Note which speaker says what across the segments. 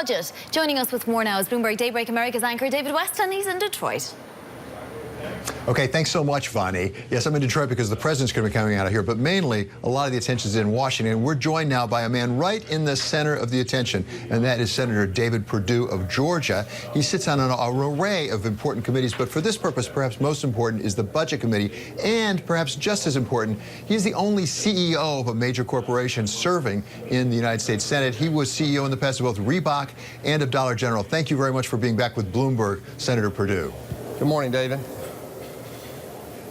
Speaker 1: budget. Joining us with more now is Bloomberg Daybreak America's anchor David West, and he's in Detroit.
Speaker 2: Okay, thanks so much, Vani. Yes, I'm in Detroit because the president's going to be coming out of here, but mainly a lot of the attention is in Washington. We're joined now by a man right in the center of the attention, and that is Senator David Perdue of Georgia. He sits on an array of important committees, but for this purpose, perhaps most important is the Budget Committee, and perhaps just as important, he's the only CEO of a major corporation serving in the United States Senate. He was CEO in the past of both Reebok and of Dollar General. Thank you very much for being back with Bloomberg, Senator Perdue.
Speaker 3: Good morning, David.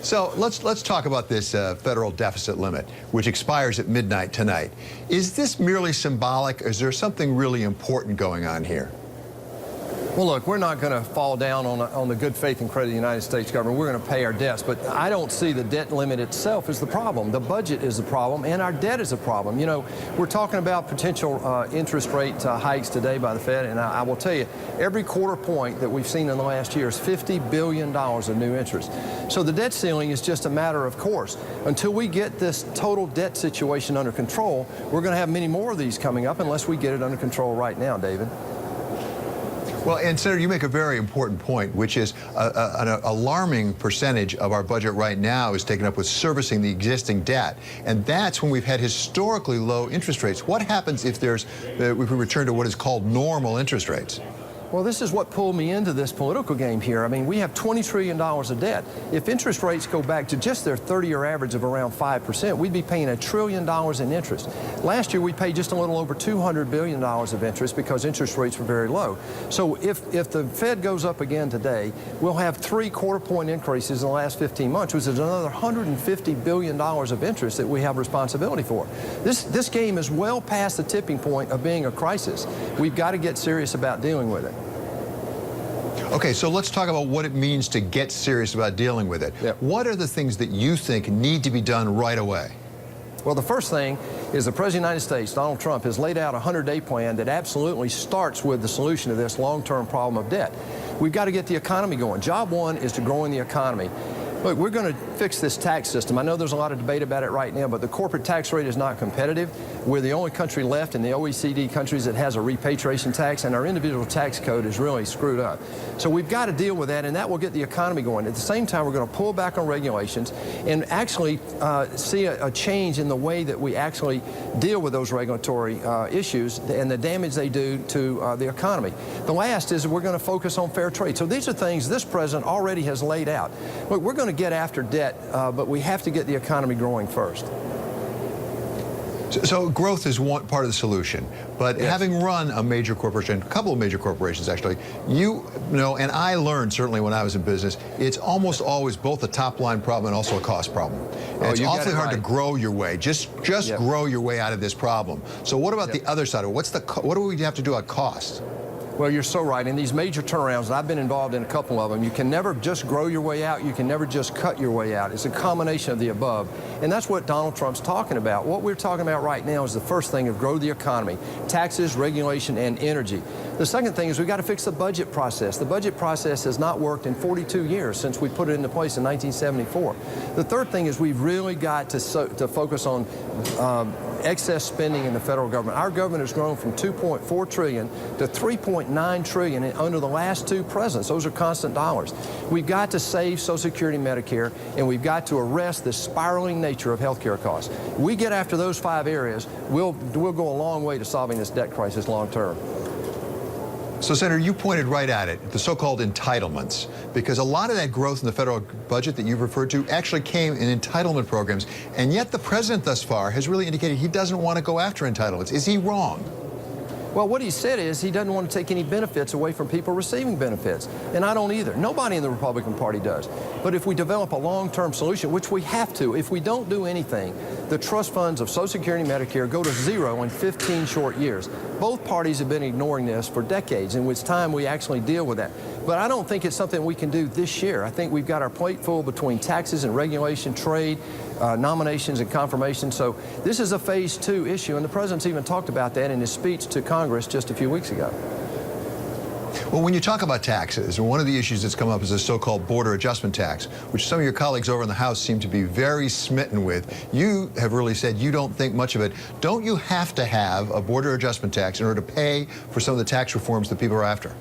Speaker 2: So let's talk about this federal deficit limit, which expires at midnight tonight. Is this merely symbolic, or is there something really important going on here?
Speaker 3: Well, look, we're not going to fall down on the good faith and credit of the United States government. We're going to pay our debts, but I don't see the debt limit itself as the problem. The budget is the problem, and our debt is a problem. You know, we're talking about potential interest rate hikes today by the Fed, and I will tell you, every quarter point that we've seen in the last year is $50 billion of new interest. So the debt ceiling is just a matter of course. Until we get this total debt situation under control, we're going to have many more of these coming up unless we get it under control right now, David.
Speaker 2: Well, and Senator, you make a very important point, which is an alarming percentage of our budget right now is taken up with servicing the existing debt. And that's when we've had historically low interest rates. What happens if we return to what is called normal interest rates?
Speaker 3: Well, this is what pulled me into this political game here. I mean, we have $20 trillion of debt. If interest rates go back to just their 30-year average of around 5%, we'd be paying $1 trillion in interest. Last year, we paid just a little over $200 billion of interest because interest rates were very low. So if the Fed goes up again today, we'll have 3 quarter-point increases in the last 15 months, which is another $150 billion of interest that we have responsibility for. This game is well past the tipping point of being a crisis. We've got to get serious about dealing with it.
Speaker 2: Okay, so let's talk about what it means to get serious about dealing with it.
Speaker 3: Yep.
Speaker 2: What are the things that you think need to be done right away?
Speaker 3: Well, the first thing is the President of the United States, Donald Trump, has laid out a 100-day plan that absolutely starts with the solution to this long-term problem of debt. We've got to get the economy going. Job one is to grow in the economy. Look, we're going to fix this tax system. I know there's a lot of debate about it right now, but the corporate tax rate is not competitive. We're the only country left in the OECD countries that has a repatriation tax, and our individual tax code is really screwed up. So we've got to deal with that, and that will get the economy going. At the same time, we're going to pull back on regulations and actually see a change in the way that we actually deal with those regulatory issues and the damage they do to the economy. The last is we're going to focus on fair trade. So these are things this president already has laid out. Look, we're going to get after debt, but we have to get the economy growing first.
Speaker 2: So growth is one part of the solution, but
Speaker 3: yes.
Speaker 2: Having run a major corporation, a couple of major corporations actually, you know, and I learned certainly when I was in business, it's almost always both a top line problem and also a cost problem. And it's awfully hard to grow your way, just yep. grow your way out of this problem. So what about the other side of it? What do we have to do at cost?
Speaker 3: Well, you're so right. In these major turnarounds, and I've been involved in a couple of them, you can never just grow your way out. You can never just cut your way out. It's a combination of the above. And that's what Donald Trump's talking about. What we're talking about right now is the first thing of grow the economy, taxes, regulation, and energy. The second thing is we've got to fix the budget process. The budget process has not worked in 42 years since we put it into place in 1974. The third thing is we've really got to focus on excess spending in the federal government. Our government has grown from $2.4 trillion to $3.9 trillion under the last 2 presidents. Those are constant dollars. We've got to save Social Security and Medicare, and we've got to arrest the spiraling nature of health care costs. We get after those 5 areas, we'll go a long way to solving this debt crisis long term.
Speaker 2: So, Senator, you pointed right at it, the so-called entitlements, because a lot of that growth in the federal budget that you've referred to actually came in entitlement programs, and yet the president thus far has really indicated he doesn't want to go after entitlements. Is he wrong?
Speaker 3: Well, what he said is he doesn't want to take any benefits away from people receiving benefits, and I don't either. Nobody in the Republican Party does. But if we develop a long-term solution, which we have to, if we don't do anything, the trust funds of Social Security and Medicare go to 0 in 15 short years. Both parties have been ignoring this for decades, and it's time we actually deal with that. But I don't think it's something we can do this year. I think we've got our plate full between taxes and regulation, trade, nominations and confirmations. So this is a phase 2 issue, and the president's even talked about that in his speech to Congress just a few weeks ago.
Speaker 2: Well, when you talk about taxes, one of the issues that's come up is the so-called border adjustment tax, which some of your colleagues over in the House seem to be very smitten with. You have really said you don't think much of it. Don't you have to have a border adjustment tax in order to pay for some of the tax reforms that people are after?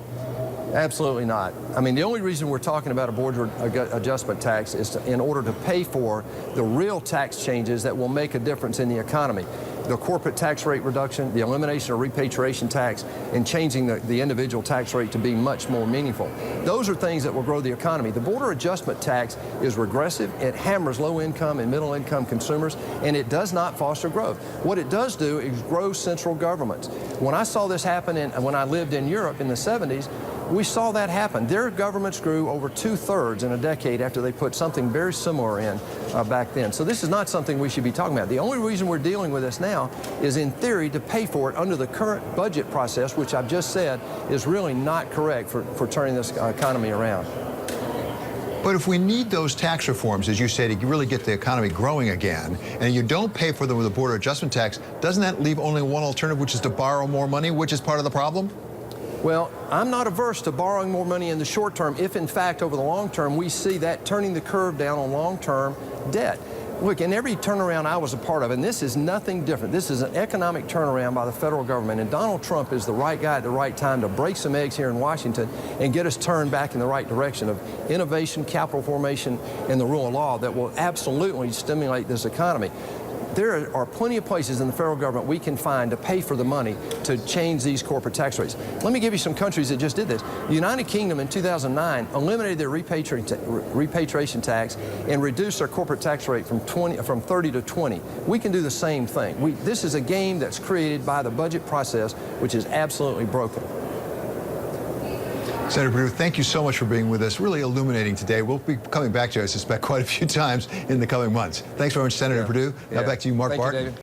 Speaker 3: Absolutely not. I mean, the only reason we're talking about a border adjustment tax is in order to pay for the real tax changes that will make a difference in the economy. The corporate tax rate reduction, the elimination of repatriation tax, and changing the individual tax rate to be much more meaningful. Those are things that will grow the economy. The border adjustment tax is regressive. It hammers low-income and middle-income consumers, and it does not foster growth. What it does do is grow central governments. When I saw this happen when I lived in Europe in the 70s, we saw that happen. Their governments grew over 2/3 in a decade after they put something very similar in back then. So this is not something we should be talking about. The only reason we're dealing with this now is, in theory, to pay for it under the current budget process, which I've just said is really not correct for turning this economy around.
Speaker 2: But if we need those tax reforms, as you say, to really get the economy growing again, and you don't pay for them with a border adjustment tax, doesn't that leave only one alternative, which is to borrow more money, which is part of the problem?
Speaker 3: Well, I'm not averse to borrowing more money in the short term if, in fact, over the long term, we see that turning the curve down on long-term debt. Look, in every turnaround I was a part of, and this is nothing different, this is an economic turnaround by the federal government, and Donald Trump is the right guy at the right time to break some eggs here in Washington and get us turned back in the right direction of innovation, capital formation, and the rule of law that will absolutely stimulate this economy. There are plenty of places in the federal government we can find to pay for the money to change these corporate tax rates. Let me give you some countries that just did this. The United Kingdom in 2009 eliminated their repatriation tax and reduced their corporate tax rate from 30 to 20. We can do the same thing. This is a game that's created by the budget process, which is absolutely broken.
Speaker 2: Senator Perdue, thank you so much for being with us. Really illuminating today. We'll be coming back to you, I suspect, quite a few times in the coming months. Thanks very much, Senator Perdue. Now back to you, Mark Barton.